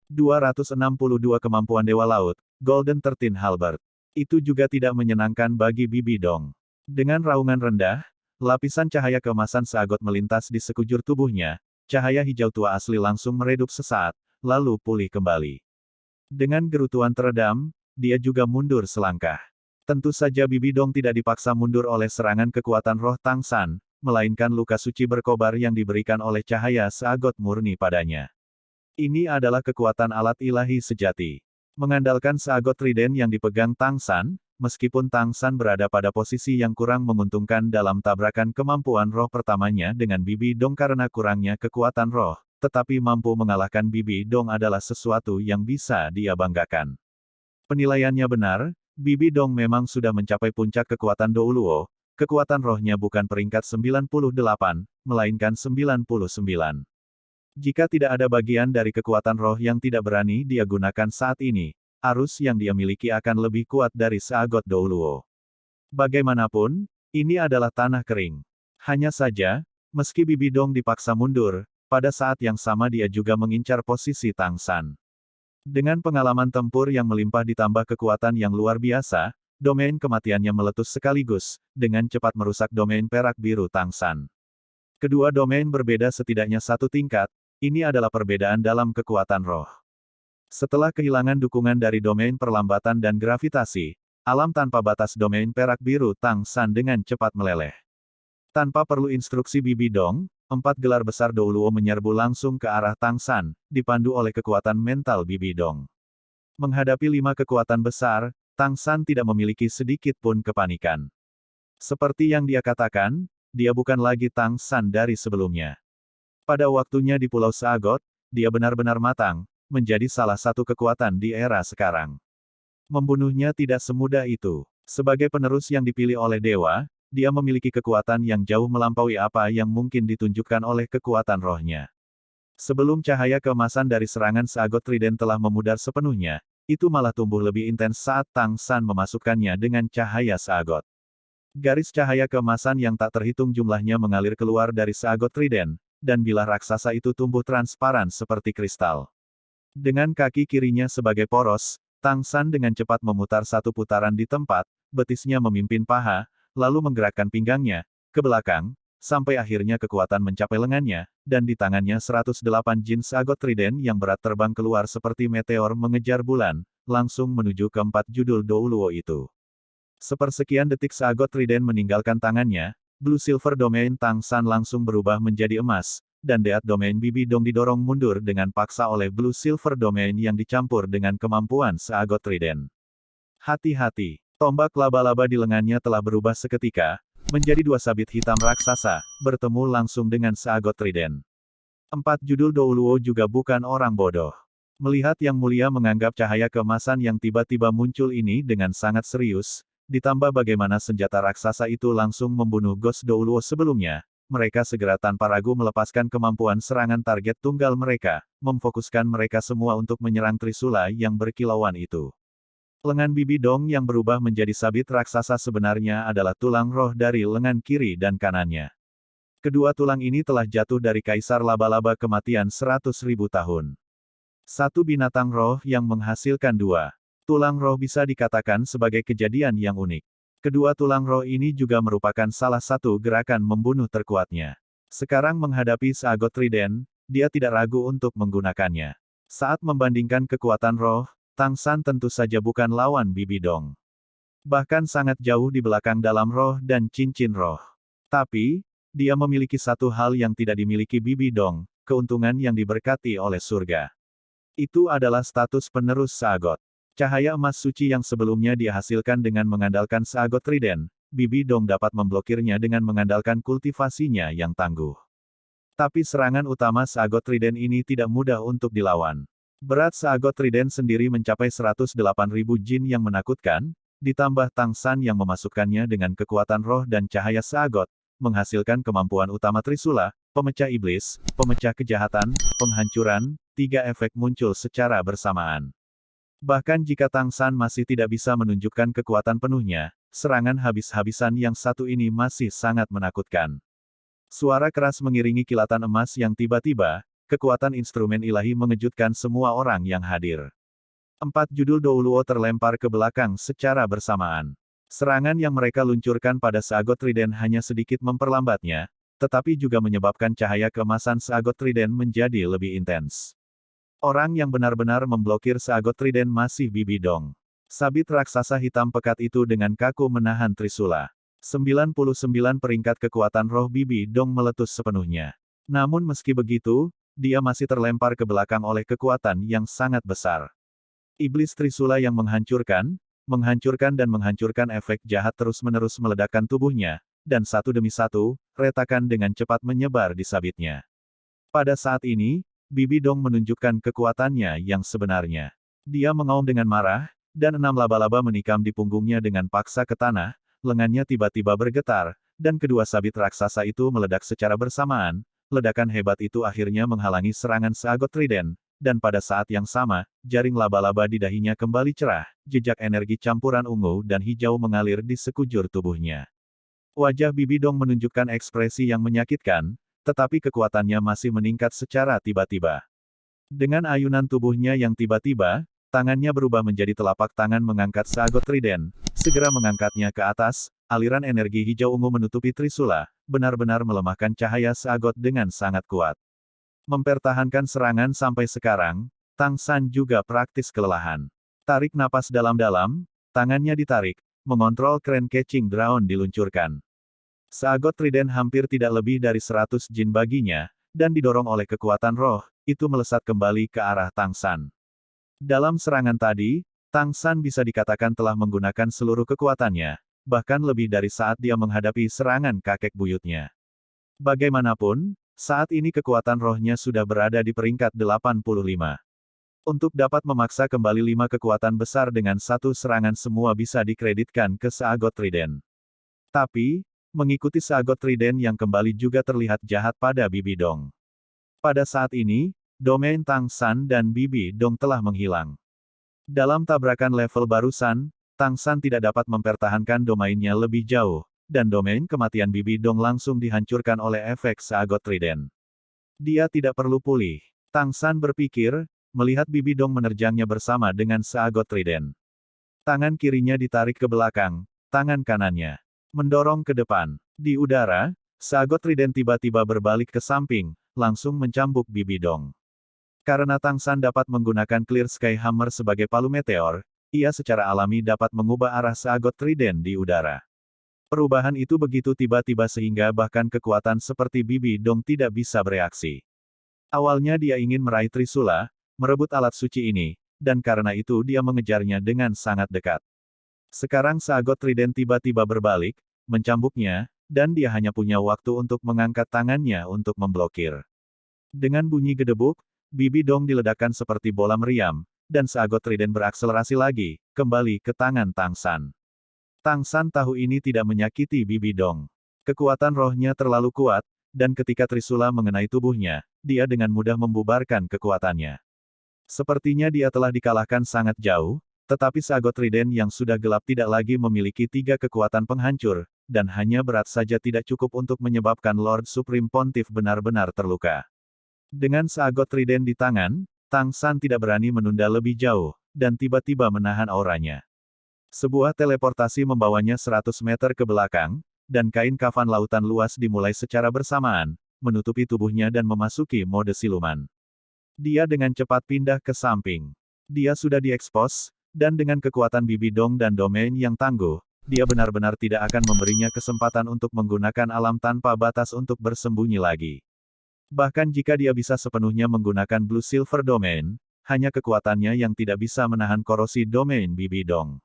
262 kemampuan Dewa Laut, Golden 13 Halberd. Itu juga tidak menyenangkan bagi Bibi Dong. Dengan raungan rendah, lapisan cahaya keemasan seagot melintas di sekujur tubuhnya, cahaya hijau tua asli langsung meredup sesaat, lalu pulih kembali. Dengan gerutuan teredam, dia juga mundur selangkah. Tentu saja Bibi Dong tidak dipaksa mundur oleh serangan kekuatan roh Tang San, melainkan luka suci berkobar yang diberikan oleh cahaya seagot murni padanya. Ini adalah kekuatan alat ilahi sejati. Mengandalkan seagot trident yang dipegang Tang San, meskipun Tang San berada pada posisi yang kurang menguntungkan dalam tabrakan kemampuan roh pertamanya dengan Bibi Dong karena kurangnya kekuatan roh, tetapi mampu mengalahkan Bibi Dong adalah sesuatu yang bisa dia banggakan. Penilaiannya benar, Bibi Dong memang sudah mencapai puncak kekuatan Douluo, kekuatan rohnya bukan peringkat 98, melainkan 99. Jika tidak ada bagian dari kekuatan roh yang tidak berani dia gunakan saat ini, arus yang dia miliki akan lebih kuat dari seagot Douluo. Bagaimanapun, ini adalah tanah kering. Hanya saja, meski Bibi Dong dipaksa mundur, pada saat yang sama dia juga mengincar posisi Tang San. Dengan pengalaman tempur yang melimpah ditambah kekuatan yang luar biasa, domain kematiannya meletus sekaligus, dengan cepat merusak domain perak biru Tang San. Kedua domain berbeda setidaknya satu tingkat. Ini adalah perbedaan dalam kekuatan roh. Setelah kehilangan dukungan dari domain perlambatan dan gravitasi, alam tanpa batas domain perak biru Tang San dengan cepat meleleh. Tanpa perlu instruksi Bibi Dong, 4 gelar besar Douluo menyerbu langsung ke arah Tang San, dipandu oleh kekuatan mental Bibi Dong. Menghadapi 5 kekuatan besar, Tang San tidak memiliki sedikit pun kepanikan. Seperti yang dia katakan, dia bukan lagi Tang San dari sebelumnya. Pada waktunya di Pulau Seagot, dia benar-benar matang, menjadi salah satu kekuatan di era sekarang. Membunuhnya tidak semudah itu. Sebagai penerus yang dipilih oleh dewa, dia memiliki kekuatan yang jauh melampaui apa yang mungkin ditunjukkan oleh kekuatan rohnya. Sebelum cahaya keemasan dari serangan Seagot Trident telah memudar sepenuhnya, itu malah tumbuh lebih intens saat Tang San memasukkannya dengan cahaya Seagot. Garis cahaya keemasan yang tak terhitung jumlahnya mengalir keluar dari Seagot Trident, dan bilah raksasa itu tumbuh transparan seperti kristal. Dengan kaki kirinya sebagai poros, Tang San dengan cepat memutar satu putaran di tempat, betisnya memimpin paha, lalu menggerakkan pinggangnya, ke belakang, sampai akhirnya kekuatan mencapai lengannya, dan di tangannya 108 jin Seagot Trident yang berat terbang keluar seperti meteor mengejar bulan, langsung menuju ke 4 judul Douluo itu. Sepersekian detik Seagot Trident meninggalkan tangannya, Blue Silver Domain Tang San langsung berubah menjadi emas, dan Deat Domain Bibi Dong didorong mundur dengan paksa oleh Blue Silver Domain yang dicampur dengan kemampuan Seagot Trident. Hati-hati, tombak laba-laba di lengannya telah berubah seketika, menjadi 2 sabit hitam raksasa, bertemu langsung dengan Seagot Trident. 4 judul Douluo juga bukan orang bodoh. Melihat Yang Mulia menganggap cahaya keemasan yang tiba-tiba muncul ini dengan sangat serius, ditambah bagaimana senjata raksasa itu langsung membunuh Ghost Douluo sebelumnya, mereka segera tanpa ragu melepaskan kemampuan serangan target tunggal mereka, memfokuskan mereka semua untuk menyerang Trisula yang berkilauan itu. Lengan Bibi Dong yang berubah menjadi sabit raksasa sebenarnya adalah tulang roh dari lengan kiri dan kanannya. Kedua tulang ini telah jatuh dari Kaisar Laba-Laba Kematian 100.000 tahun. Satu binatang roh yang menghasilkan 2 tulang roh bisa dikatakan sebagai kejadian yang unik. Kedua tulang roh ini juga merupakan salah satu gerakan membunuh terkuatnya. Sekarang menghadapi Seagot Trident, dia tidak ragu untuk menggunakannya. Saat membandingkan kekuatan roh, Tang San tentu saja bukan lawan Bibi Dong. Bahkan sangat jauh di belakang dalam roh dan cincin roh. Tapi, dia memiliki satu hal yang tidak dimiliki Bibi Dong, keuntungan yang diberkati oleh surga. Itu adalah status penerus Seagot. Cahaya emas suci yang sebelumnya dia hasilkan dengan mengandalkan Seagot Trident, Bibi Dong dapat memblokirnya dengan mengandalkan kultivasinya yang tangguh. Tapi serangan utama Seagot Trident ini tidak mudah untuk dilawan. Berat Seagot Trident sendiri mencapai 108.000 jin yang menakutkan, ditambah Tang San yang memasukkannya dengan kekuatan roh dan cahaya Seagot, menghasilkan kemampuan utama Trisula, pemecah iblis, pemecah kejahatan, penghancuran, 3 efek muncul secara bersamaan. Bahkan jika Tang San masih tidak bisa menunjukkan kekuatan penuhnya, serangan habis-habisan yang satu ini masih sangat menakutkan. Suara keras mengiringi kilatan emas yang tiba-tiba, kekuatan instrumen ilahi mengejutkan semua orang yang hadir. 4 judul Douluo terlempar ke belakang secara bersamaan. Serangan yang mereka luncurkan pada Seagot Trident hanya sedikit memperlambatnya, tetapi juga menyebabkan cahaya keemasan Seagot Trident menjadi lebih intens. Orang yang benar-benar memblokir Seagot Trident masih Bibi Dong. Sabit raksasa hitam pekat itu dengan kaku menahan Trisula. 99 peringkat kekuatan roh Bibi Dong meletus sepenuhnya. Namun meski begitu, dia masih terlempar ke belakang oleh kekuatan yang sangat besar. Iblis Trisula yang menghancurkan dan menghancurkan efek jahat terus-menerus meledakkan tubuhnya, dan satu demi satu, retakan dengan cepat menyebar di sabitnya. Pada saat ini, Bibi Dong menunjukkan kekuatannya yang sebenarnya. Dia mengaum dengan marah, dan 6 laba-laba menikam di punggungnya dengan paksa ke tanah, lengannya tiba-tiba bergetar, dan kedua sabit raksasa itu meledak secara bersamaan. Ledakan hebat itu akhirnya menghalangi serangan Seagot Trident, dan pada saat yang sama, jaring laba-laba di dahinya kembali cerah, jejak energi campuran ungu dan hijau mengalir di sekujur tubuhnya. Wajah Bibi Dong menunjukkan ekspresi yang menyakitkan, tetapi kekuatannya masih meningkat secara tiba-tiba. Dengan ayunan tubuhnya yang tiba-tiba, tangannya berubah menjadi telapak tangan mengangkat Seagot Trident, segera mengangkatnya ke atas, aliran energi hijau ungu menutupi Trisula, benar-benar melemahkan cahaya Seagot dengan sangat kuat. Mempertahankan serangan sampai sekarang, Tang San juga praktis kelelahan. Tarik napas dalam-dalam, tangannya ditarik, mengontrol keren Catching Drawn diluncurkan. Seagot Trident hampir tidak lebih dari 100 jin baginya, dan didorong oleh kekuatan roh, itu melesat kembali ke arah Tang San. Dalam serangan tadi, Tang San bisa dikatakan telah menggunakan seluruh kekuatannya, bahkan lebih dari saat dia menghadapi serangan kakek buyutnya. Bagaimanapun, saat ini kekuatan rohnya sudah berada di peringkat 85. Untuk dapat memaksa kembali 5 kekuatan besar dengan satu serangan semua bisa dikreditkan ke Seagot Trident. Tapi, mengikuti Seagot Trident yang kembali juga terlihat jahat pada Bibi Dong. Pada saat ini, domain Tang San dan Bibi Dong telah menghilang. Dalam tabrakan level barusan, Tang San tidak dapat mempertahankan domainnya lebih jauh, dan domain kematian Bibi Dong langsung dihancurkan oleh efek Seagot Trident. Dia tidak perlu pulih. Tang San berpikir, melihat Bibi Dong menerjangnya bersama dengan Seagot Trident. Tangan kirinya ditarik ke belakang, tangan kanannya mendorong ke depan. Di udara, Seagot Trident tiba-tiba berbalik ke samping, langsung mencambuk Bibi Dong. Karena Tang San dapat menggunakan Clear Sky Hammer sebagai palu meteor, ia secara alami dapat mengubah arah Seagot Trident di udara. Perubahan itu begitu tiba-tiba sehingga bahkan kekuatan seperti Bibi Dong tidak bisa bereaksi. Awalnya dia ingin meraih Trisula, merebut alat suci ini, dan karena itu dia mengejarnya dengan sangat dekat. Sekarang Seagot Trident tiba-tiba berbalik, mencambuknya, dan dia hanya punya waktu untuk mengangkat tangannya untuk memblokir. Dengan bunyi gedebuk, Bibi Dong diledakkan seperti bola meriam, dan Seagot Trident berakselerasi lagi, kembali ke tangan Tang San. Tang San tahu ini tidak menyakiti Bibi Dong. Kekuatan rohnya terlalu kuat, dan ketika Trisula mengenai tubuhnya, dia dengan mudah membubarkan kekuatannya. Sepertinya dia telah dikalahkan sangat jauh, tetapi Seagot Trident yang sudah gelap tidak lagi memiliki 3 kekuatan penghancur, dan hanya berat saja tidak cukup untuk menyebabkan Lord Supreme Pontiff benar-benar terluka. Dengan Seagot Trident di tangan, Tang San tidak berani menunda lebih jauh, dan tiba-tiba menahan auranya. Sebuah teleportasi membawanya 100 meter ke belakang, dan kain kafan lautan luas dimulai secara bersamaan, menutupi tubuhnya dan memasuki mode siluman. Dia dengan cepat pindah ke samping. Dia sudah diekspos, dan dengan kekuatan Bibi Dong dan domain yang tangguh, dia benar-benar tidak akan memberinya kesempatan untuk menggunakan alam tanpa batas untuk bersembunyi lagi. Bahkan jika dia bisa sepenuhnya menggunakan Blue Silver Domain, hanya kekuatannya yang tidak bisa menahan korosi domain Bibi Dong.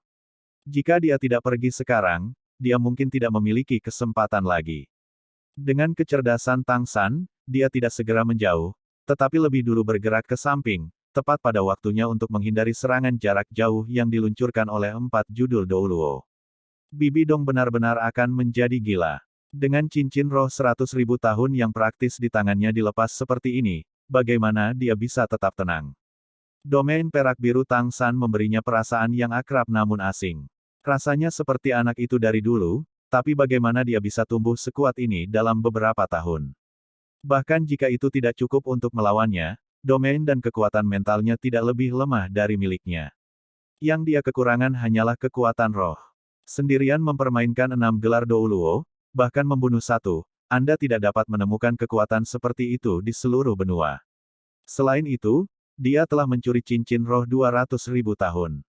Jika dia tidak pergi sekarang, dia mungkin tidak memiliki kesempatan lagi. Dengan kecerdasan Tang San, dia tidak segera menjauh, tetapi lebih dulu bergerak ke samping, tepat pada waktunya untuk menghindari serangan jarak jauh yang diluncurkan oleh 4 judul Douluo. Bibi Dong benar-benar akan menjadi gila. Dengan cincin roh 100.000 tahun yang praktis di tangannya dilepas seperti ini, bagaimana dia bisa tetap tenang? Domain perak biru Tang San memberinya perasaan yang akrab namun asing. Rasanya seperti anak itu dari dulu, tapi bagaimana dia bisa tumbuh sekuat ini dalam beberapa tahun? Bahkan jika itu tidak cukup untuk melawannya, domain dan kekuatan mentalnya tidak lebih lemah dari miliknya. Yang dia kekurangan hanyalah kekuatan roh. Sendirian mempermainkan 6 gelar Douluo, bahkan membunuh satu, Anda tidak dapat menemukan kekuatan seperti itu di seluruh benua. Selain itu, dia telah mencuri cincin roh 200.000 tahun.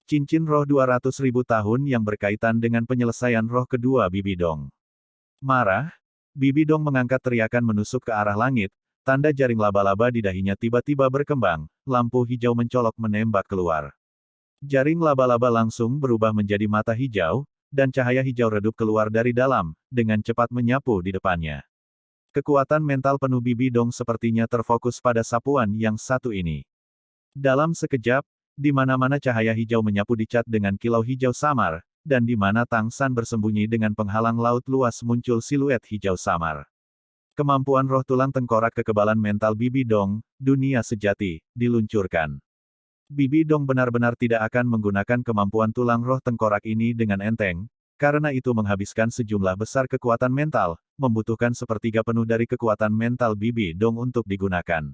Cincin roh 200.000 tahun yang berkaitan dengan penyelesaian roh kedua Bibi Dong. Marah, Bibi Dong mengangkat teriakan menusuk ke arah langit, tanda jaring laba-laba di dahinya tiba-tiba berkembang, lampu hijau mencolok menembak keluar. Jaring laba-laba langsung berubah menjadi mata hijau, dan cahaya hijau redup keluar dari dalam, dengan cepat menyapu di depannya. Kekuatan mental penuh Bibi Dong sepertinya terfokus pada sapuan yang satu ini. Dalam sekejap, di mana-mana cahaya hijau menyapu dicat dengan kilau hijau samar, dan di mana Tang San bersembunyi dengan penghalang laut luas muncul siluet hijau samar. Kemampuan roh tulang tengkorak kekebalan mental Bibi Dong, dunia sejati, diluncurkan. Bibi Dong benar-benar tidak akan menggunakan kemampuan tulang roh tengkorak ini dengan enteng, karena itu menghabiskan sejumlah besar kekuatan mental, membutuhkan sepertiga penuh dari kekuatan mental Bibi Dong untuk digunakan.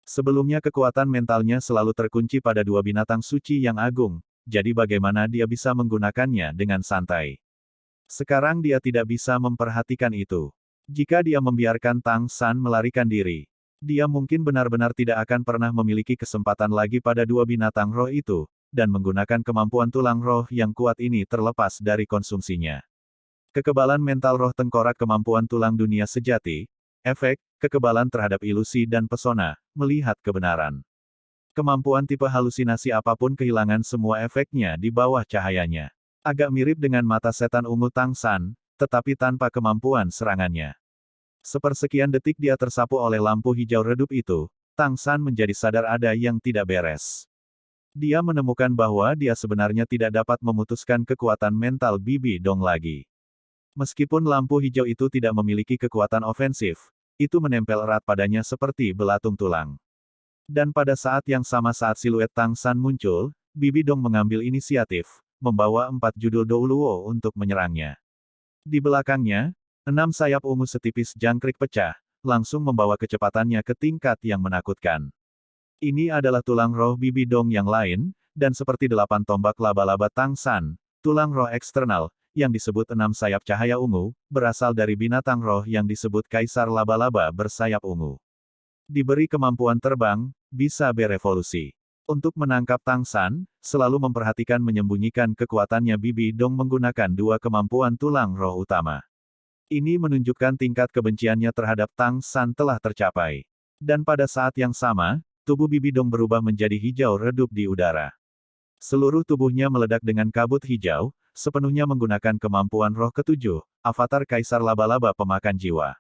Sebelumnya kekuatan mentalnya selalu terkunci pada dua binatang suci yang agung, jadi bagaimana dia bisa menggunakannya dengan santai. Sekarang dia tidak bisa memperhatikan itu. Jika dia membiarkan Tang San melarikan diri, dia mungkin benar-benar tidak akan pernah memiliki kesempatan lagi pada dua binatang roh itu, dan menggunakan kemampuan tulang roh yang kuat ini terlepas dari konsumsinya. Kekebalan mental roh tengkorak kemampuan tulang dunia sejati, efek, kekebalan terhadap ilusi dan pesona, melihat kebenaran. Kemampuan tipe halusinasi apapun kehilangan semua efeknya di bawah cahayanya. Agak mirip dengan mata setan ungu Tang San, tetapi tanpa kemampuan serangannya. Sepersekian detik dia tersapu oleh lampu hijau redup itu, Tang San menjadi sadar ada yang tidak beres. Dia menemukan bahwa dia sebenarnya tidak dapat memutuskan kekuatan mental Bibi Dong lagi. Meskipun lampu hijau itu tidak memiliki kekuatan ofensif, itu menempel erat padanya seperti belatung tulang. Dan pada saat yang sama saat siluet Tang San muncul, Bibi Dong mengambil inisiatif, membawa 4 judul Douluo untuk menyerangnya. Di belakangnya, 6 sayap ungu setipis jangkrik pecah, langsung membawa kecepatannya ke tingkat yang menakutkan. Ini adalah tulang roh Bibi Dong yang lain, dan seperti 8 tombak laba-laba Tang San, tulang roh eksternal, yang disebut 6 sayap cahaya ungu, berasal dari binatang roh yang disebut Kaisar Laba-laba bersayap ungu. Diberi kemampuan terbang, bisa berevolusi. Untuk menangkap Tang San, selalu memperhatikan menyembunyikan kekuatannya Bibi Dong menggunakan dua kemampuan tulang roh utama. Ini menunjukkan tingkat kebenciannya terhadap Tang San telah tercapai. Dan pada saat yang sama, tubuh Bibi Dong berubah menjadi hijau redup di udara. Seluruh tubuhnya meledak dengan kabut hijau, sepenuhnya menggunakan kemampuan roh ketujuh, avatar Kaisar Laba-laba pemakan jiwa.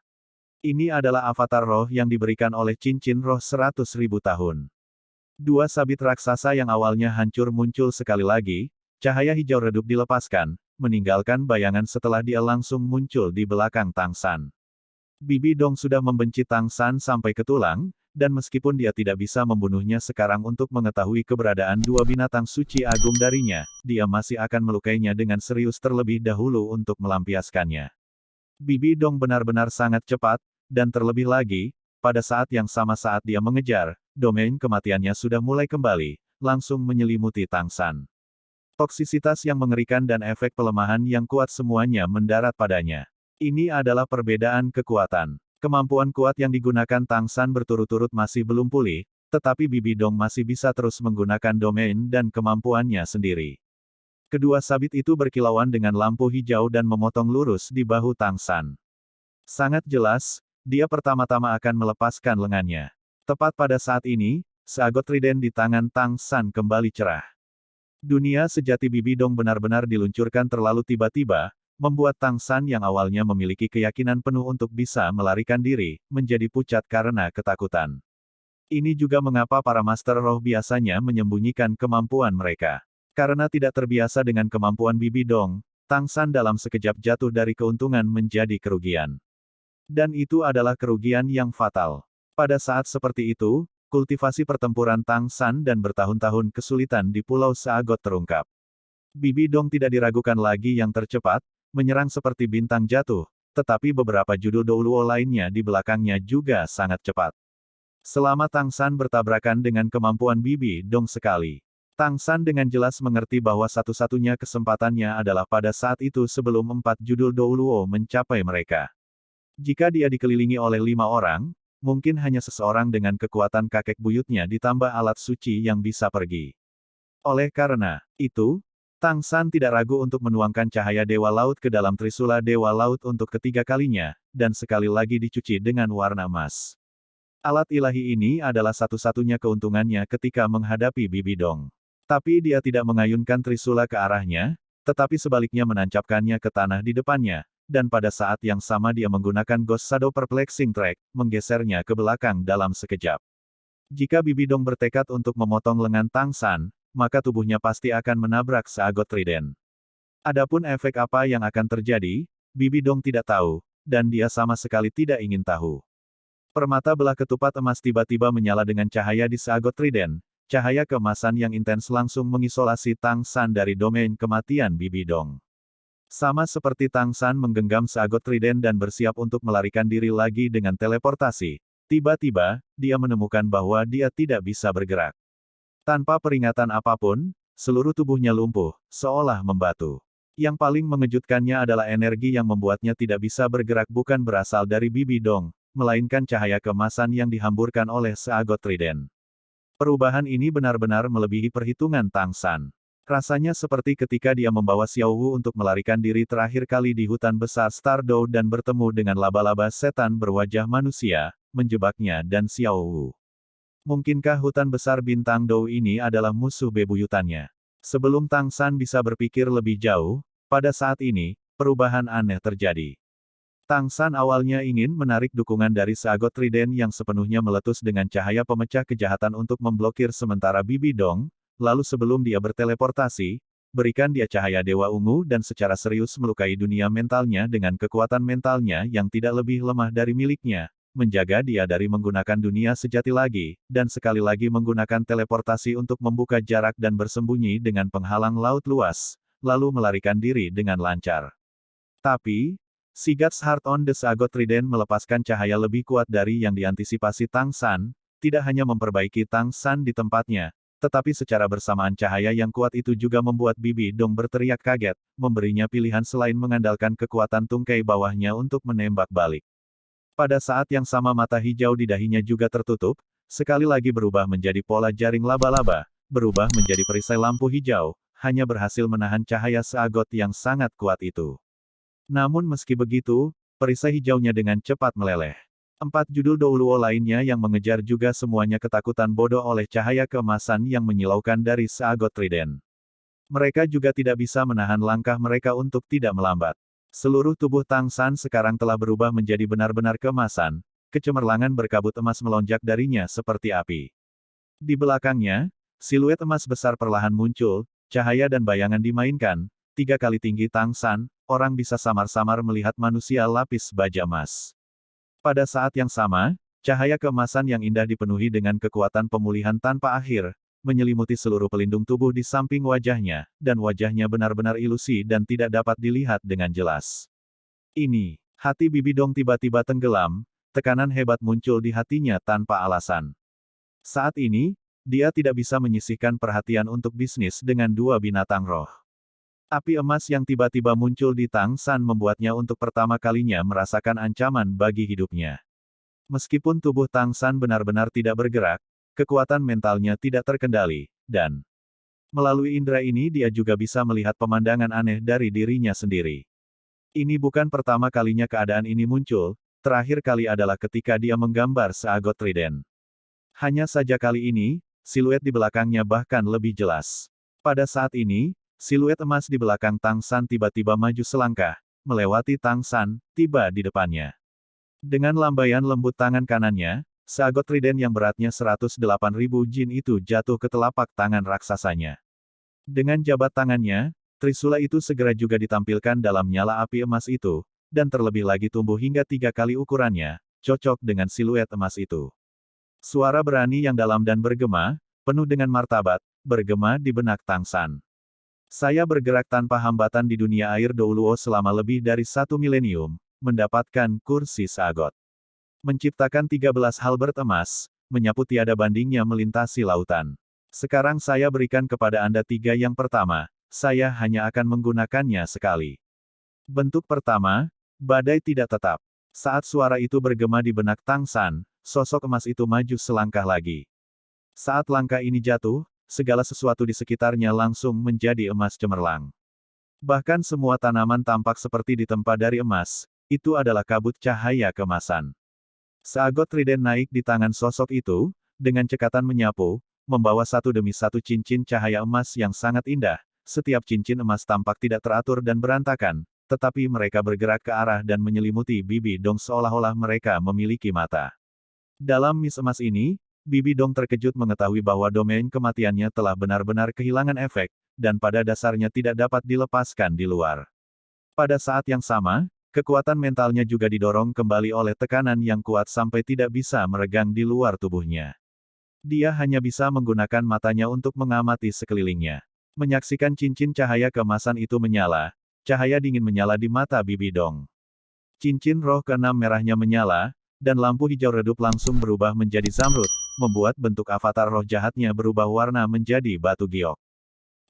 Ini adalah avatar roh yang diberikan oleh cincin roh 100.000 tahun. Dua sabit raksasa yang awalnya hancur muncul sekali lagi, cahaya hijau redup dilepaskan, meninggalkan bayangan setelah dia langsung muncul di belakang Tang San. Bibi Dong sudah membenci Tang San sampai ke tulang, dan meskipun dia tidak bisa membunuhnya sekarang untuk mengetahui keberadaan dua binatang suci agung darinya, dia masih akan melukainya dengan serius terlebih dahulu untuk melampiaskannya. Bibi Dong benar-benar sangat cepat, dan terlebih lagi, pada saat yang sama saat dia mengejar, domain kematiannya sudah mulai kembali, langsung menyelimuti Tang San. Toksisitas yang mengerikan dan efek pelemahan yang kuat semuanya mendarat padanya. Ini adalah perbedaan kekuatan. Kemampuan kuat yang digunakan Tang San berturut-turut masih belum pulih, tetapi Bibi Dong masih bisa terus menggunakan domain dan kemampuannya sendiri. Kedua sabit itu berkilauan dengan lampu hijau dan memotong lurus di bahu Tang San. Sangat jelas, dia pertama-tama akan melepaskan lengannya. Tepat pada saat ini, seagot trident di tangan Tang San kembali cerah. Dunia sejati Bibi Dong benar-benar diluncurkan terlalu tiba-tiba, membuat Tang San yang awalnya memiliki keyakinan penuh untuk bisa melarikan diri, menjadi pucat karena ketakutan. Ini juga mengapa para Master Roh biasanya menyembunyikan kemampuan mereka. Karena tidak terbiasa dengan kemampuan Bibi Dong, Tang San dalam sekejap jatuh dari keuntungan menjadi kerugian. Dan itu adalah kerugian yang fatal. Pada saat seperti itu, kultivasi pertempuran Tang San dan bertahun-tahun kesulitan di Pulau Seagot terungkap. Bibi Dong tidak diragukan lagi yang tercepat, menyerang seperti bintang jatuh, tetapi beberapa judul Douluo lainnya di belakangnya juga sangat cepat. Selama Tang San bertabrakan dengan kemampuan Bibi Dong sekali. Tang San dengan jelas mengerti bahwa satu-satunya kesempatannya adalah pada saat itu sebelum 4 judul Douluo mencapai mereka. Jika dia dikelilingi oleh 5 orang, mungkin hanya seseorang dengan kekuatan kakek buyutnya ditambah alat suci yang bisa pergi. Oleh karena itu, Tang San tidak ragu untuk menuangkan cahaya Dewa Laut ke dalam Trisula Dewa Laut untuk ketiga kalinya, dan sekali lagi dicuci dengan warna emas. Alat ilahi ini adalah satu-satunya keuntungannya ketika menghadapi Bibi Dong. Tapi dia tidak mengayunkan Trisula ke arahnya, tetapi sebaliknya menancapkannya ke tanah di depannya, dan pada saat yang sama dia menggunakan Ghost Shadow Perplexing Track, menggesernya ke belakang dalam sekejap. Jika Bibi Dong bertekad untuk memotong lengan Tang San, maka tubuhnya pasti akan menabrak seagot trident. Adapun efek apa yang akan terjadi, Bibi Dong tidak tahu, dan dia sama sekali tidak ingin tahu. Permata belah ketupat emas tiba-tiba menyala dengan cahaya di seagot trident. Cahaya keemasan yang intens langsung mengisolasi Tang San dari domain kematian Bibi Dong. Sama seperti Tang San menggenggam seagot trident dan bersiap untuk melarikan diri lagi dengan teleportasi, tiba-tiba, dia menemukan bahwa dia tidak bisa bergerak. Tanpa peringatan apapun, seluruh tubuhnya lumpuh, seolah membatu. Yang paling mengejutkannya adalah energi yang membuatnya tidak bisa bergerak bukan berasal dari Bibi Dong, melainkan cahaya keemasan yang dihamburkan oleh seagot trident. Perubahan ini benar-benar melebihi perhitungan Tang San. Rasanya seperti ketika dia membawa Xiao Wu untuk melarikan diri terakhir kali di hutan besar Stardow dan bertemu dengan laba-laba setan berwajah manusia, menjebaknya dan Xiao Wu. Mungkinkah hutan besar bintang Dou ini adalah musuh bebuyutannya? Sebelum Tang San bisa berpikir lebih jauh, pada saat ini, perubahan aneh terjadi. Tang San awalnya ingin menarik dukungan dari seagot trident yang sepenuhnya meletus dengan cahaya pemecah kejahatan untuk memblokir sementara Bibi Dong, lalu sebelum dia berteleportasi, berikan dia cahaya Dewa Ungu dan secara serius melukai dunia mentalnya dengan kekuatan mentalnya yang tidak lebih lemah dari miliknya, menjaga dia dari menggunakan dunia sejati lagi, dan sekali lagi menggunakan teleportasi untuk membuka jarak dan bersembunyi dengan penghalang laut luas, lalu melarikan diri dengan lancar. Tapi, Sigurds Heart on the Sagot Trident melepaskan cahaya lebih kuat dari yang diantisipasi Tang San, tidak hanya memperbaiki Tang San di tempatnya, tetapi secara bersamaan cahaya yang kuat itu juga membuat Bibi Dong berteriak kaget, memberinya pilihan selain mengandalkan kekuatan tungkai bawahnya untuk menembak balik. Pada saat yang sama mata hijau di dahinya juga tertutup, sekali lagi berubah menjadi pola jaring laba-laba, berubah menjadi perisai lampu hijau, hanya berhasil menahan cahaya seagot yang sangat kuat itu. Namun meski begitu, perisai hijaunya dengan cepat meleleh. 4 judul Douluo lainnya yang mengejar juga semuanya ketakutan bodoh oleh cahaya keemasan yang menyilaukan dari seagot trident. Mereka juga tidak bisa menahan langkah mereka untuk tidak melambat. Seluruh tubuh Tang San sekarang telah berubah menjadi benar-benar keemasan, kecemerlangan berkabut emas melonjak darinya seperti api. Di belakangnya, siluet emas besar perlahan muncul, cahaya dan bayangan dimainkan, 3 kali tinggi Tang San, orang bisa samar-samar melihat manusia lapis baja emas. Pada saat yang sama, cahaya keemasan yang indah dipenuhi dengan kekuatan pemulihan tanpa akhir, menyelimuti seluruh pelindung tubuh di samping wajahnya, dan wajahnya benar-benar ilusi dan tidak dapat dilihat dengan jelas. Ini, hati Bibi Dong tiba-tiba tenggelam, tekanan hebat muncul di hatinya tanpa alasan. Saat ini, dia tidak bisa menyisihkan perhatian untuk bisnis dengan 2 binatang roh. Api emas yang tiba-tiba muncul di Tang San membuatnya untuk pertama kalinya merasakan ancaman bagi hidupnya. Meskipun tubuh Tang San benar-benar tidak bergerak, kekuatan mentalnya tidak terkendali, dan melalui indera ini dia juga bisa melihat pemandangan aneh dari dirinya sendiri. Ini bukan pertama kalinya keadaan ini muncul, terakhir kali adalah ketika dia menggambar seagot trident. Hanya saja kali ini, siluet di belakangnya bahkan lebih jelas. Pada saat ini, siluet emas di belakang Tang San tiba-tiba maju selangkah, melewati Tang San, tiba di depannya. Dengan lambaian lembut tangan kanannya, seagot trident yang beratnya 108.000 jin itu jatuh ke telapak tangan raksasanya. Dengan jabat tangannya, Trisula itu segera juga ditampilkan dalam nyala api emas itu, dan terlebih lagi tumbuh hingga 3 kali ukurannya, cocok dengan siluet emas itu. Suara berani yang dalam dan bergema, penuh dengan martabat, bergema di benak Tang San. Saya bergerak tanpa hambatan di dunia air Douluo selama lebih dari 1 milenium, mendapatkan kursi Sagot. Menciptakan 13 halberd emas, menyapu tiada bandingnya melintasi lautan. Sekarang saya berikan kepada Anda 3 yang pertama, saya hanya akan menggunakannya sekali. Bentuk pertama, badai tidak tetap. Saat suara itu bergema di benak Tang San, sosok emas itu maju selangkah lagi. Saat langkah ini jatuh, segala sesuatu di sekitarnya langsung menjadi emas cemerlang. Bahkan semua tanaman tampak seperti ditempa dari emas, itu adalah kabut cahaya keemasan. Sagot trident naik di tangan sosok itu, dengan cekatan menyapu, membawa satu demi satu cincin cahaya emas yang sangat indah. Setiap cincin emas tampak tidak teratur dan berantakan, tetapi mereka bergerak ke arah dan menyelimuti Bibi Dong seolah-olah mereka memiliki mata. Dalam mis emas ini, Bibi Dong terkejut mengetahui bahwa domain kematiannya telah benar-benar kehilangan efek, dan pada dasarnya tidak dapat dilepaskan di luar. Pada saat yang sama, kekuatan mentalnya juga didorong kembali oleh tekanan yang kuat sampai tidak bisa meregang di luar tubuhnya. Dia hanya bisa menggunakan matanya untuk mengamati sekelilingnya. Menyaksikan cincin cahaya keemasan itu menyala, cahaya dingin menyala di mata Bibi Dong. Cincin roh keenam merahnya menyala, dan lampu hijau redup langsung berubah menjadi zamrud, membuat bentuk avatar roh jahatnya berubah warna menjadi batu giok.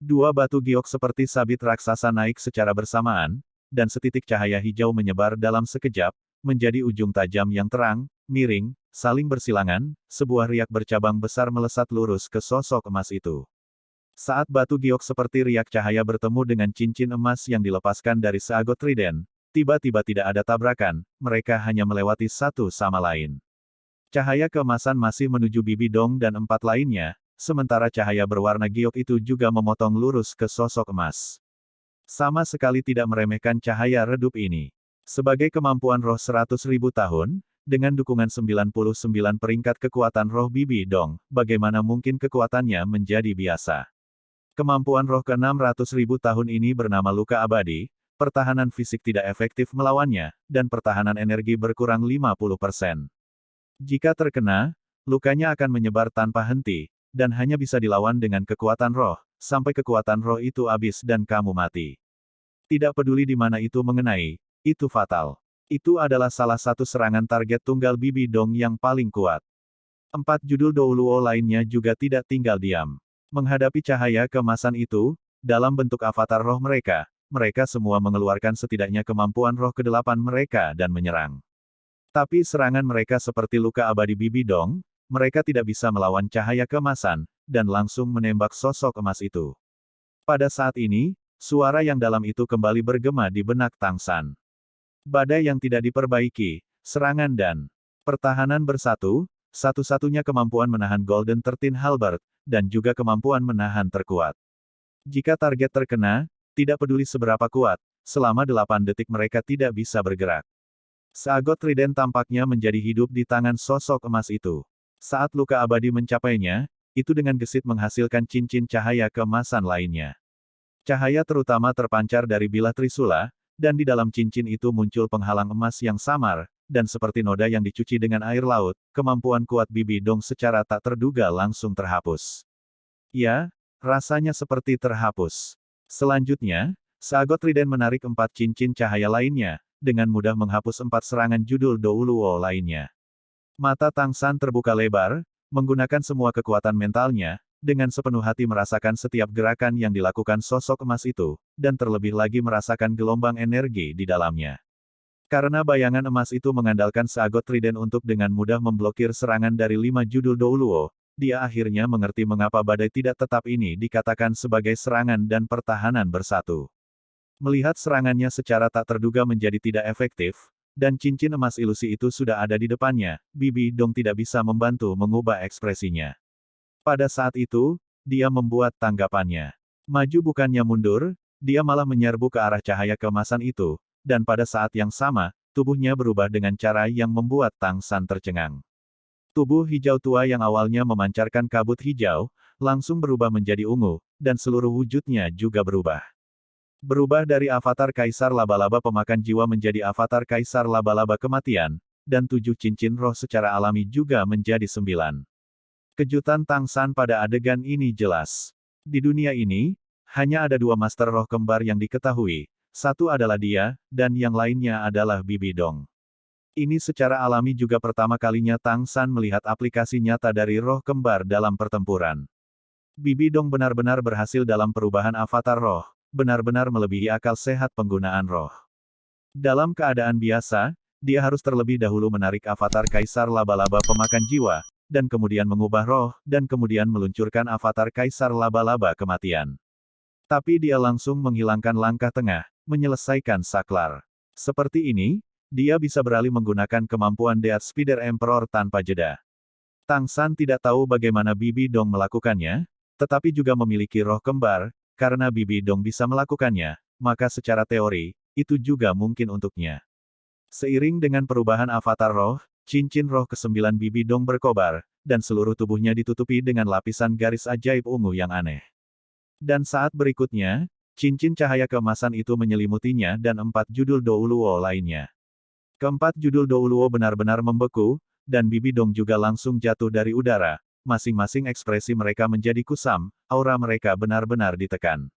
Dua batu giok seperti sabit raksasa naik secara bersamaan, dan setitik cahaya hijau menyebar dalam sekejap, menjadi ujung tajam yang terang, miring, saling bersilangan, sebuah riak bercabang besar melesat lurus ke sosok emas itu. Saat batu giok seperti riak cahaya bertemu dengan cincin emas yang dilepaskan dari Sagot Trident, tiba-tiba tidak ada tabrakan, mereka hanya melewati satu sama lain. Cahaya keemasan masih menuju Bibi Dong dan 4 lainnya, sementara cahaya berwarna giok itu juga memotong lurus ke sosok emas. Sama sekali tidak meremehkan cahaya redup ini. Sebagai kemampuan roh 100.000 tahun, dengan dukungan 99 peringkat kekuatan roh Bibi Dong, bagaimana mungkin kekuatannya menjadi biasa? Kemampuan roh ke-600.000 tahun ini bernama luka abadi, pertahanan fisik tidak efektif melawannya, dan pertahanan energi berkurang 50%. Jika terkena, lukanya akan menyebar tanpa henti, dan hanya bisa dilawan dengan kekuatan roh, sampai kekuatan roh itu habis dan kamu mati. Tidak peduli di mana itu mengenai, itu fatal. Itu adalah salah satu serangan target tunggal Bibi Dong yang paling kuat. 4 judul Douluo lainnya juga tidak tinggal diam. Menghadapi cahaya keemasan itu, dalam bentuk avatar roh mereka, mereka semua mengeluarkan setidaknya kemampuan roh ke-8 mereka dan menyerang. Tapi serangan mereka seperti luka abadi Bibi Dong, mereka tidak bisa melawan cahaya keemasan, dan langsung menembak sosok emas itu. Pada saat ini, suara yang dalam itu kembali bergema di benak Tang San. Badai yang tidak diperbaiki, serangan dan pertahanan bersatu, satu-satunya kemampuan menahan Golden 13 Halberd, dan juga kemampuan menahan terkuat. Jika target terkena, tidak peduli seberapa kuat, selama 8 detik mereka tidak bisa bergerak. Sagot Trident tampaknya menjadi hidup di tangan sosok emas itu. Saat luka abadi mencapainya, itu dengan gesit menghasilkan cincin cahaya keemasan lainnya. Cahaya terutama terpancar dari bilah Trisula, dan di dalam cincin itu muncul penghalang emas yang samar, dan seperti noda yang dicuci dengan air laut, kemampuan kuat Bibi Dong secara tak terduga langsung terhapus. Ya, rasanya seperti terhapus. Selanjutnya, Sagot Trident menarik 4 cincin cahaya lainnya, dengan mudah menghapus 4 serangan judul Douluo lainnya. Mata Tang San terbuka lebar, menggunakan semua kekuatan mentalnya, dengan sepenuh hati merasakan setiap gerakan yang dilakukan sosok emas itu, dan terlebih lagi merasakan gelombang energi di dalamnya. Karena bayangan emas itu mengandalkan Sagot Trident untuk dengan mudah memblokir serangan dari 5 judul Douluo, dia akhirnya mengerti mengapa badai tidak tetap ini dikatakan sebagai serangan dan pertahanan bersatu. Melihat serangannya secara tak terduga menjadi tidak efektif, dan cincin emas ilusi itu sudah ada di depannya, Bibi Dong tidak bisa membantu mengubah ekspresinya. Pada saat itu, dia membuat tanggapannya. Maju bukannya mundur, dia malah menyerbu ke arah cahaya keemasan itu, dan pada saat yang sama, tubuhnya berubah dengan cara yang membuat Tang San tercengang. Tubuh hijau tua yang awalnya memancarkan kabut hijau, langsung berubah menjadi ungu, dan seluruh wujudnya juga berubah. Berubah dari avatar Kaisar Laba-Laba pemakan jiwa menjadi avatar Kaisar Laba-Laba kematian, dan 7 cincin roh secara alami juga menjadi 9. Kejutan Tang San pada adegan ini jelas. Di dunia ini, hanya ada 2 master roh kembar yang diketahui, Satu adalah dia, dan yang lainnya adalah Bibi Dong. Ini secara alami juga pertama kalinya Tang San melihat aplikasi nyata dari roh kembar dalam pertempuran. Bibi Dong benar-benar berhasil dalam perubahan avatar roh, benar-benar melebihi akal sehat penggunaan roh. Dalam keadaan biasa, dia harus terlebih dahulu menarik avatar Kaisar Laba-Laba Pemakan Jiwa, dan kemudian mengubah roh, dan kemudian meluncurkan avatar Kaisar Laba-Laba Kematian. Tapi dia langsung menghilangkan langkah tengah, menyelesaikan saklar. Seperti ini, dia bisa beralih menggunakan kemampuan Death Spider Emperor tanpa jeda. Tang San tidak tahu bagaimana Bibi Dong melakukannya, tetapi juga memiliki roh kembar, karena Bibi Dong bisa melakukannya, maka secara teori, itu juga mungkin untuknya. Seiring dengan perubahan avatar roh, cincin roh ke-9 Bibi Dong berkobar, dan seluruh tubuhnya ditutupi dengan lapisan garis ajaib ungu yang aneh. Dan saat berikutnya, cincin cahaya keemasan itu menyelimutinya dan 4 judul Douluo lainnya. Keempat judul Douluo benar-benar membeku, dan Bibi Dong juga langsung jatuh dari udara, masing-masing ekspresi mereka menjadi kusam, aura mereka benar-benar ditekan.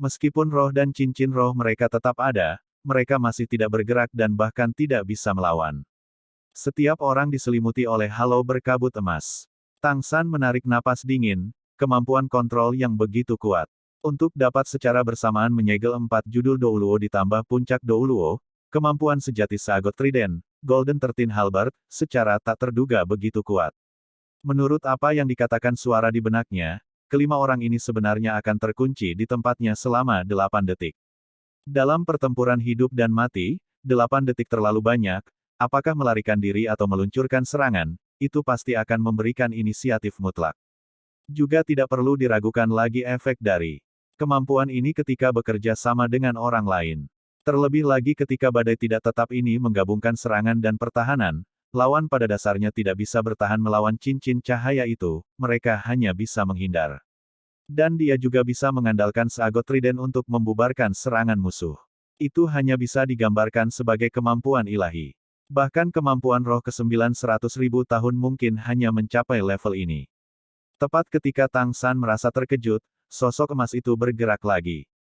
Meskipun roh dan cincin roh mereka tetap ada, mereka masih tidak bergerak dan bahkan tidak bisa melawan. Setiap orang diselimuti oleh halo berkabut emas. Tang San menarik napas dingin, kemampuan kontrol yang begitu kuat. Untuk dapat secara bersamaan menyegel 4 judul Douluo ditambah puncak Douluo, kemampuan sejati Sagot Trident, Golden 13 Halberd, secara tak terduga begitu kuat. Menurut apa yang dikatakan suara di benaknya, kelima orang ini sebenarnya akan terkunci di tempatnya selama 8 detik. Dalam pertempuran hidup dan mati, 8 detik terlalu banyak, apakah melarikan diri atau meluncurkan serangan, itu pasti akan memberikan inisiatif mutlak. Juga tidak perlu diragukan lagi efek dari kemampuan ini ketika bekerja sama dengan orang lain. Terlebih lagi ketika badai tidak tetap ini menggabungkan serangan dan pertahanan, lawan pada dasarnya tidak bisa bertahan melawan cincin cahaya itu, mereka hanya bisa menghindar. Dan dia juga bisa mengandalkan Sagot Trident untuk membubarkan serangan musuh. Itu hanya bisa digambarkan sebagai kemampuan ilahi. Bahkan kemampuan roh ke-9 100.000 tahun mungkin hanya mencapai level ini. Tepat ketika Tang San merasa terkejut, sosok emas itu bergerak lagi.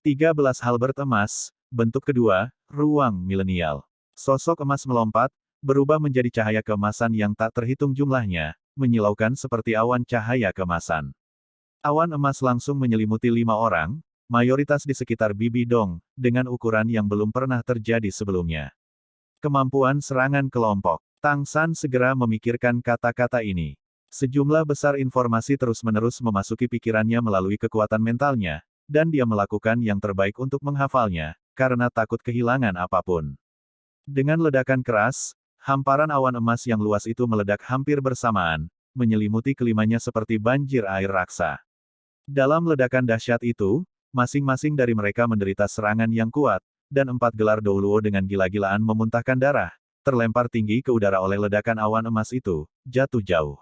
13 halberd emas, bentuk kedua, ruang milenial. Sosok emas melompat, berubah menjadi cahaya keemasan yang tak terhitung jumlahnya, menyilaukan seperti awan cahaya keemasan. Awan emas langsung menyelimuti 5 orang, mayoritas di sekitar Bibi Dong, dengan ukuran yang belum pernah terjadi sebelumnya. Kemampuan serangan kelompok. Tang San segera memikirkan kata-kata ini. Sejumlah besar informasi terus-menerus memasuki pikirannya melalui kekuatan mentalnya, dan dia melakukan yang terbaik untuk menghafalnya, karena takut kehilangan apapun. Dengan ledakan keras, hamparan awan emas yang luas itu meledak hampir bersamaan, menyelimuti kelimanya seperti banjir air raksa. Dalam ledakan dahsyat itu, masing-masing dari mereka menderita serangan yang kuat, dan 4 gelar Douluo dengan gila-gilaan memuntahkan darah, terlempar tinggi ke udara oleh ledakan awan emas itu, jatuh jauh.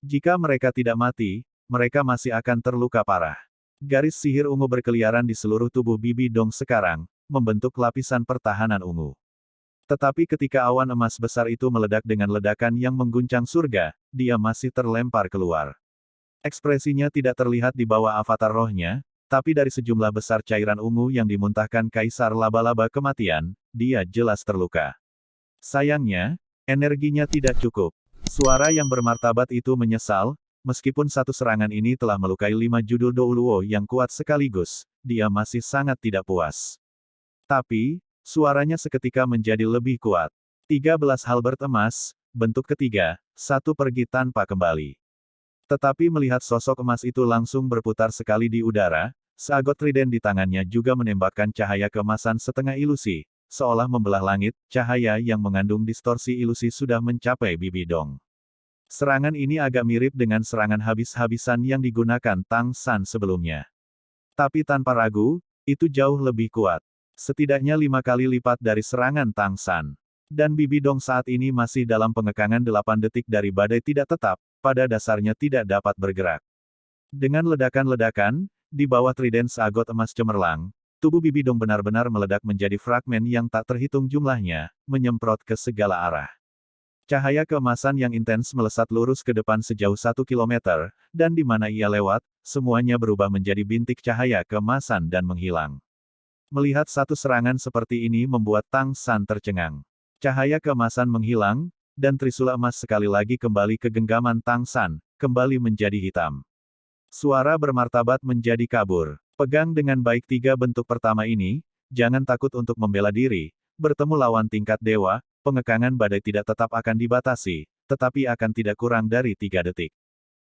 Jika mereka tidak mati, mereka masih akan terluka parah. Garis sihir ungu berkeliaran di seluruh tubuh Bibi Dong sekarang, membentuk lapisan pertahanan ungu. Tetapi ketika awan emas besar itu meledak dengan ledakan yang mengguncang surga, dia masih terlempar keluar. Ekspresinya tidak terlihat di bawah avatar rohnya, tapi dari sejumlah besar cairan ungu yang dimuntahkan Kaisar Laba-Laba Kematian, dia jelas terluka. Sayangnya, energinya tidak cukup. Suara yang bermartabat itu menyesal, meskipun satu serangan ini telah melukai 5 judul Douluo yang kuat sekaligus, dia masih sangat tidak puas. Tapi, suaranya seketika menjadi lebih kuat. 13 halberd emas, bentuk ketiga, satu pergi tanpa kembali. Tetapi melihat sosok emas itu langsung berputar sekali di udara, Sagot Trident di tangannya juga menembakkan cahaya keemasan setengah ilusi, seolah membelah langit, cahaya yang mengandung distorsi ilusi sudah mencapai Bibi Dong. Serangan ini agak mirip dengan serangan habis-habisan yang digunakan Tang San sebelumnya. Tapi tanpa ragu, itu jauh lebih kuat. Setidaknya 5 kali lipat dari serangan Tang San. Dan Bibi Dong saat ini masih dalam pengekangan 8 detik dari badai tidak tetap, pada dasarnya tidak dapat bergerak. Dengan ledakan-ledakan, di bawah trident Sagot emas cemerlang, tubuh Bibi Dong benar-benar meledak menjadi fragmen yang tak terhitung jumlahnya, menyemprot ke segala arah. Cahaya keemasan yang intens melesat lurus ke depan sejauh 1 kilometer, dan di mana ia lewat, semuanya berubah menjadi bintik cahaya keemasan dan menghilang. Melihat satu serangan seperti ini membuat Tang San tercengang. Cahaya keemasan menghilang, dan trisula emas sekali lagi kembali ke genggaman Tang San, kembali menjadi hitam. Suara bermartabat menjadi kabur. Pegang dengan baik tiga bentuk pertama ini, jangan takut untuk membela diri, bertemu lawan tingkat dewa, pengekangan badai tidak tetap akan dibatasi, tetapi akan tidak kurang dari 3 detik.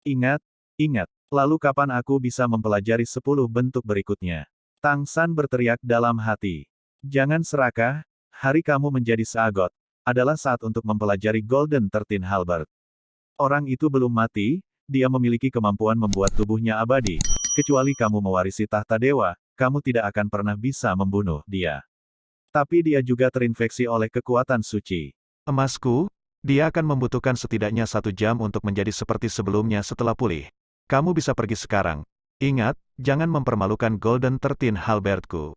Ingat, ingat, lalu kapan aku bisa mempelajari 10 bentuk berikutnya? Tang San berteriak dalam hati. Jangan serakah, hari kamu menjadi seagot, adalah saat untuk mempelajari Golden 13 Halberd. Orang itu belum mati, dia memiliki kemampuan membuat tubuhnya abadi. Kecuali kamu mewarisi tahta dewa, kamu tidak akan pernah bisa membunuh dia. Tapi dia juga terinfeksi oleh kekuatan suci. Emasku, dia akan membutuhkan setidaknya 1 jam untuk menjadi seperti sebelumnya setelah pulih. Kamu bisa pergi sekarang. Ingat, jangan mempermalukan Golden 13 Halberdku.